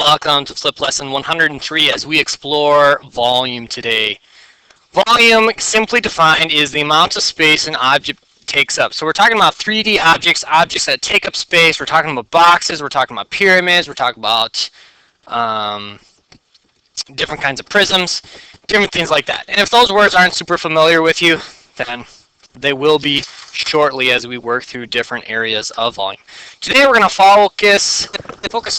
Welcome to Flip Lesson 103 as we explore volume today. Volume, simply defined, is the amount of space an object takes up. So we're talking about 3D objects, objects that take up space. We're talking about boxes. We're talking about pyramids. We're talking about different kinds of prisms, different things like that. And if those words aren't super familiar with you, then they will be shortly as we work through different areas of volume. Today we're going to focus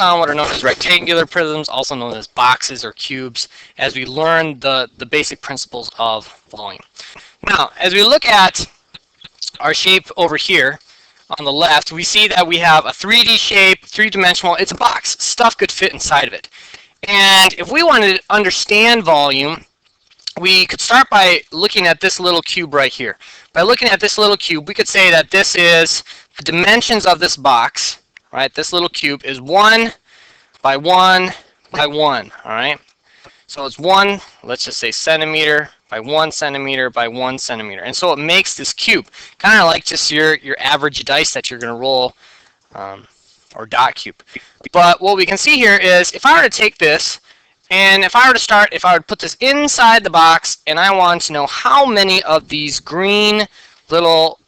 on what are known as rectangular prisms, also known as boxes or cubes, as we learn the basic principles of volume. Now, as we look at our shape over here on the left, we see that we have a 3D shape, three-dimensional. It's a box. Stuff could fit inside of it. And if we wanted to understand volume, we could start by looking at this little cube right here. By looking at this little cube, we could say that this is the dimensions of this box, right? This little cube is 1 by 1 by 1, all right? So it's 1, let's just say centimeter by 1 centimeter by 1 centimeter. And so it makes this cube, kind of like just your average dice that you're going to roll, or dot cube. But what we can see here is if I were to take this, and if I were to put this inside the box, and I want to know how many of these green little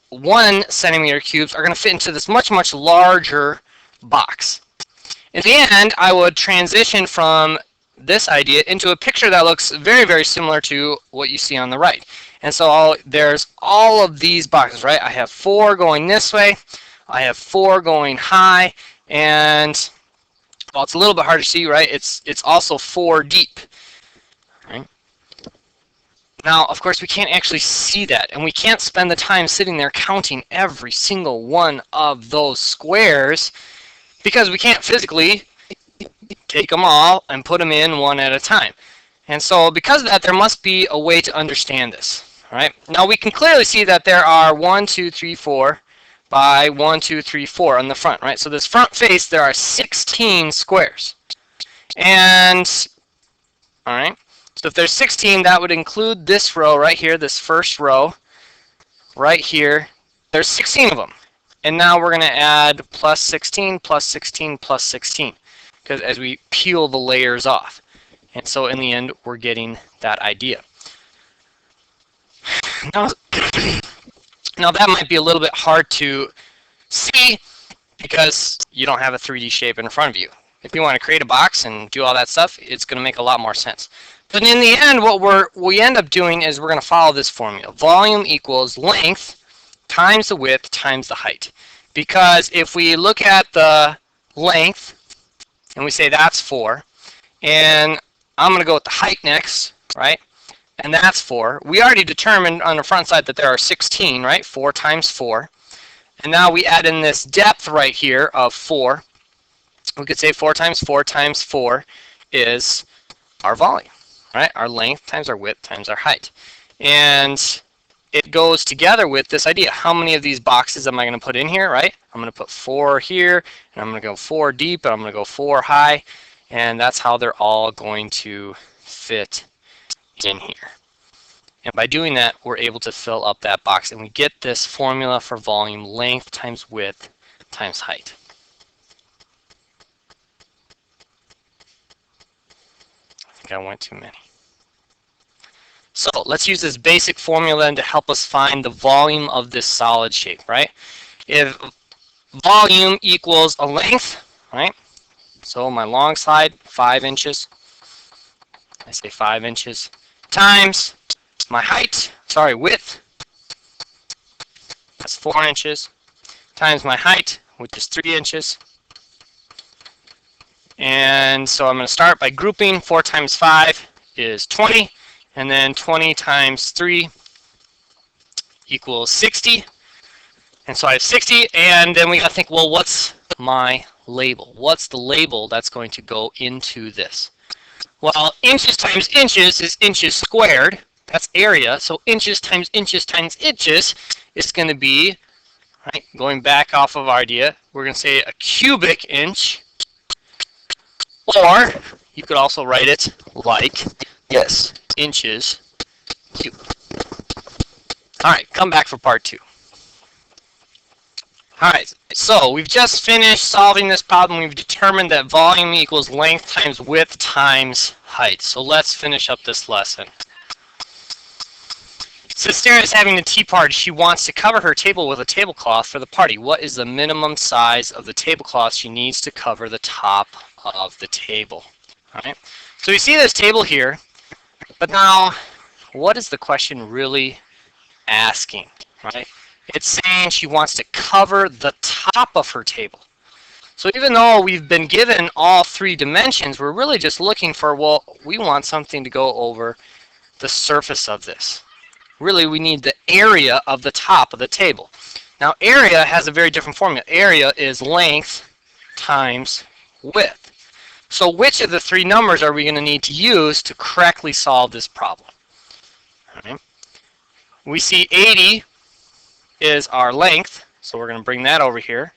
1 centimeter cubes are going to fit into this much, much larger box. In the end, I would transition from this idea into a picture that looks very, very similar to what you see on the right. And so there's all of these boxes, right? I have 4 going this way. I have 4 going high, and well, it's a little bit hard to see, right? It's also 4 deep. Right? Now, of course, we can't actually see that, and we can't spend the time sitting there counting every single one of those squares because we can't physically take them all and put them in one at a time. And so because of that, there must be a way to understand this. All right? Now, we can clearly see that there are 1, 2, 3, 4 by 1, 2, 3, 4 on the front, right? So this front face, there are 16 squares. And, all right, so if there's 16, that would include this row right here, this first row right here. There's 16 of them. And now we're going to add plus 16, plus 16, plus 16, because as we peel the layers off. And so in the end, we're getting that idea. Now that might be a little bit hard to see because you don't have a 3D shape in front of you. If you want to create a box and do all that stuff, it's going to make a lot more sense. But in the end, what we end up doing is we're going to follow this formula. Volume equals length times the width times the height. Because if we look at the length and we say that's 4, and I'm going to go with the height next, right? And that's 4. We already determined on the front side that there are 16, right? 4 times 4. And now we add in this depth right here of 4. We could say 4 times 4 times 4 is our volume, right? Our length times our width times our height. And it goes together with this idea. How many of these boxes am I going to put in here, right? I'm going to put 4 here, and I'm going to go 4 deep, and I'm going to go 4 high. And that's how they're all going to fit in here. And by doing that, we're able to fill up that box, and we get this formula for volume: length times width times height. I think I went too many. So let's use this basic formula then to help us find the volume of this solid shape, right? If volume equals a length, right? So my long side, 5 inches. I say 5 inches. Times my height, width, that's 4 inches, times my height, which is 3 inches. And so I'm going to start by grouping. 4 times 5 is 20, and then 20 times 3 equals 60. And so I have 60, and then we got to think, well, what's my label? What's the label that's going to go into this? Well, inches times inches is inches squared. That's area. So inches times inches times inches is going to be, right, going back off of our idea, we're going to say a cubic inch. Or you could also write it like this, inches cubed. All right, come back for part 2. All right, so we've just finished solving this problem. We've determined that volume equals length times width times height. So let's finish up this lesson. So Sarah is having a tea party. She wants to cover her table with a tablecloth for the party. What is the minimum size of the tablecloth she needs to cover the top of the table? All right. So we see this table here, but now what is the question really asking? Right? It's saying she wants to cover the top of her table. So even though we've been given all three dimensions, we're really just looking for, well, we want something to go over the surface of this. Really, we need the area of the top of the table. Now, area has a very different formula. Area is length times width. So which of the three numbers are we going to need to use to correctly solve this problem? All right. We see 80 is our length, so we're going to bring that over here.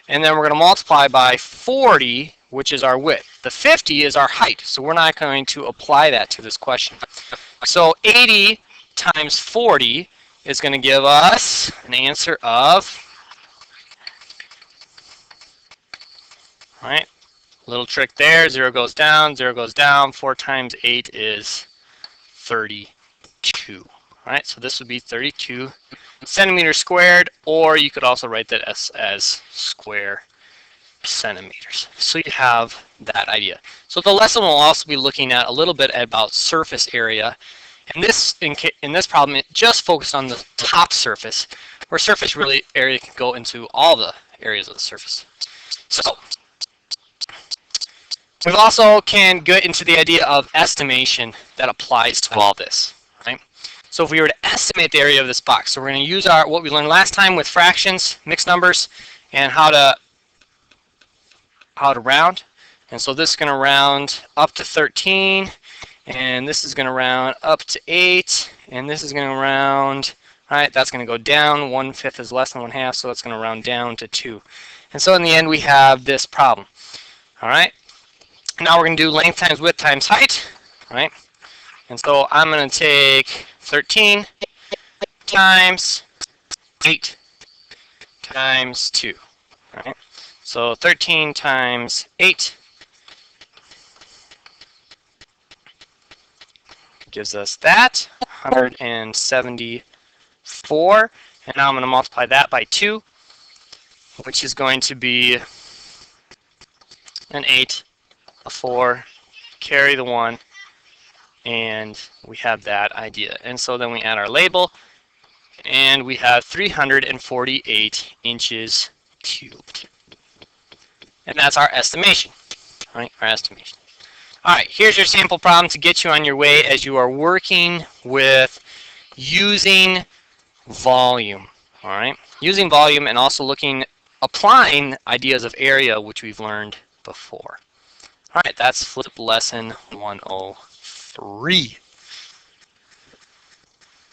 And then we're going to multiply by 40, which is our width. The 50 is our height, so we're not going to apply that to this question. So 80 times 40 is going to give us an answer of, all right, little trick there, 0 goes down, 0 goes down, 4 times 8 is 32. All right, so this would be 32 centimeters squared, or you could also write that as square centimeters. So you have that idea. So the lesson will also be looking at a little bit about surface area. And in this problem, it just focused on the top surface, where surface really area can go into all the areas of the surface. So we also can get into the idea of estimation that applies to all this. Right? So if we were to estimate the area of this box, so we're going to use what we learned last time with fractions, mixed numbers, and how to round. And so this is going to round up to 13, and this is going to round up to 8, and this is going to round, all right, that's going to go down. 1/5 is less than 1/2, so it's going to round down to 2. And so in the end, we have this problem. All right. Now we're going to do length times width times height. All right. And so I'm going to take 13 times 8 times 2. All right. So 13 times 8 gives us that, 174. And now I'm going to multiply that by 2, which is going to be an 8, a 4, carry the 1, and we have that idea. And so then we add our label, and we have 348 inches cubed. And that's our estimation. All right, our estimation. All right, here's your sample problem to get you on your way as you are working with using volume. All right, using volume and also applying ideas of area, which we've learned before. All right, that's flip lesson 103.